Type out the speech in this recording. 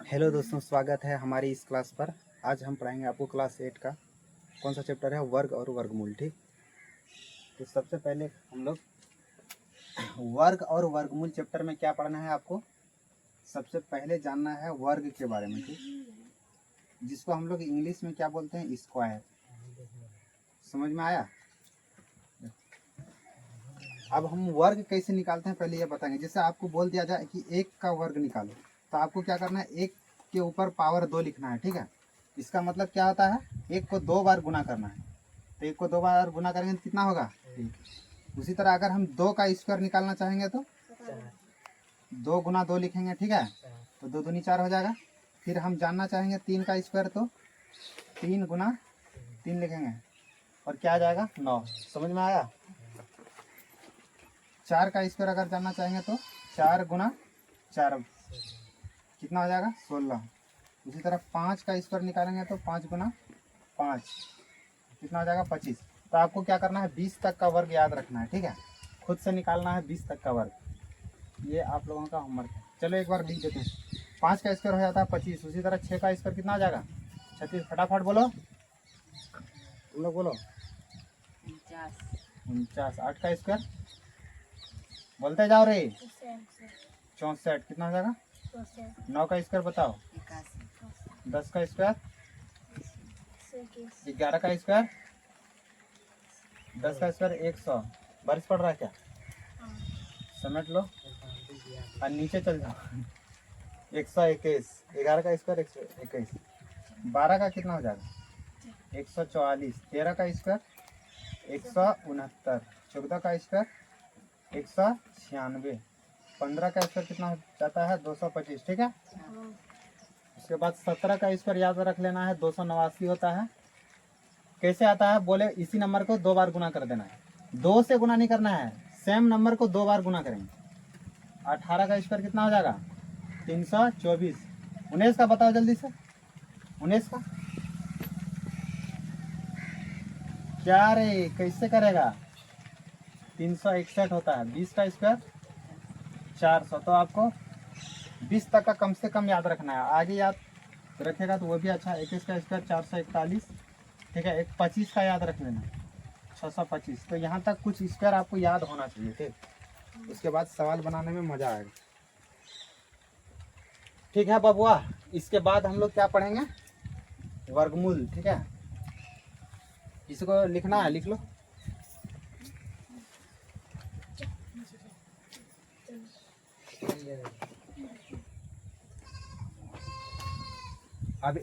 Hello दोस्तों, स्वागत है हमारी इस क्लास पर। आज हम पढ़ाएंगे आपको क्लास 8 का कौन सा चैप्टर है, वर्ग और वर्गमूल। ठीक, तो सबसे पहले हम लोग वर्ग और वर्गमूल चैप्टर में क्या पढ़ना है आपको। सबसे पहले जानना है वर्ग के बारे में, ठीक, जिसको हम लोग इंग्लिश में क्या बोलते हैं, स्क्वायर। समझ में आया। अब हम वर्ग कैसे निकालते हैं पहले ये बताएंगे। जैसे आपको बोल दिया जाए कि 1 का वर्ग निकालो, तो आपको क्या करना है, 1 के ऊपर पावर 2 लिखना है। ठीक है, इसका मतलब क्या होता है, 1 को 2 बार गुना करना है। तो 1 को 2 बार गुना करेंगे तो कितना होगा, 1। उसी तरह अगर हम 2 का स्क्वायर निकालना चाहेंगे तो 2 गुना 2 लिखेंगे। ठीक है, तो 2 दूनी 4 हो जाएगा। फिर हम जानना चाहेंगे 3 का स्क्वायर, तो 3 गुना 3 लिखेंगे और क्या आ जाएगा, 9। समझ में आया। 4 का स्क्वायर अगर जानना चाहेंगे तो 4 गुना 4 कितना हो जाएगा, 16। उसी तरह 5 का स्क्वायर निकालेंगे तो 5 गुना 5 कितना हो जाएगा, 25। तो आपको क्या करना है, 20 तक का वर्ग याद रखना है। ठीक है, खुद से निकालना है 20 तक का वर्ग। ये आप लोगों का होमवर्क है। चलो एक बार लिख देते हैं। 5 का स्क्वायर हो जाता है 25। उसी तरह 6 का स्क्वायर कितना आ जाएगा, 36। फटाफट बोलो, तुम लोग बोलो। 49। 8 का स्क्वायर बोलते जाओ रे, 64। कितना हो जाएगा, 9 का स्क्वायर बताओ, 10 का स्क्वायर, 11 का स्क्वायर, 10 का स्क्वायर 100। बारिश पड़ रहा है क्या, समेट लो और नीचे चल जाओ। 121। 11 का स्क्वायर 121। 12 का कितना हो जाएगा, 144। 13 का स्क्वायर 169। 14 का स्क्वायर 196। 15 का स्क्वायर कितना हो जाता है, 225। ठीक है, उसके बाद 17 का स्क्वायर याद रख लेना है, 289 होता है। कैसे आता है बोले, इसी नंबर को 2 बार गुना कर देना है। 2 से गुना नहीं करना है, सेम नंबर को 2 बार गुना करेंगे। 18 का स्क्वायर कितना हो जाएगा, 324। 19 का बताओ जल्दी से, 19 का क्या रे, कैसे करेगा, 361 होता है। 20 का स्क्वायर 400। तो आपको 20 तक का कम से कम याद रखना है। आगे याद रखेगा तो वो भी अच्छा। 21 का स्क्वायर 441। ठीक है, एक 25 का याद रख लेना, 625। तो यहाँ तक कुछ स्क्वायर आपको याद होना चाहिए। ठीक, उसके बाद सवाल बनाने में मजा आएगा। ठीक है बबुआ, इसके बाद हम लोग क्या पढ़ेंगे, वर्गमूल। ठीक है, इसको लिखना है, लिख लो। अब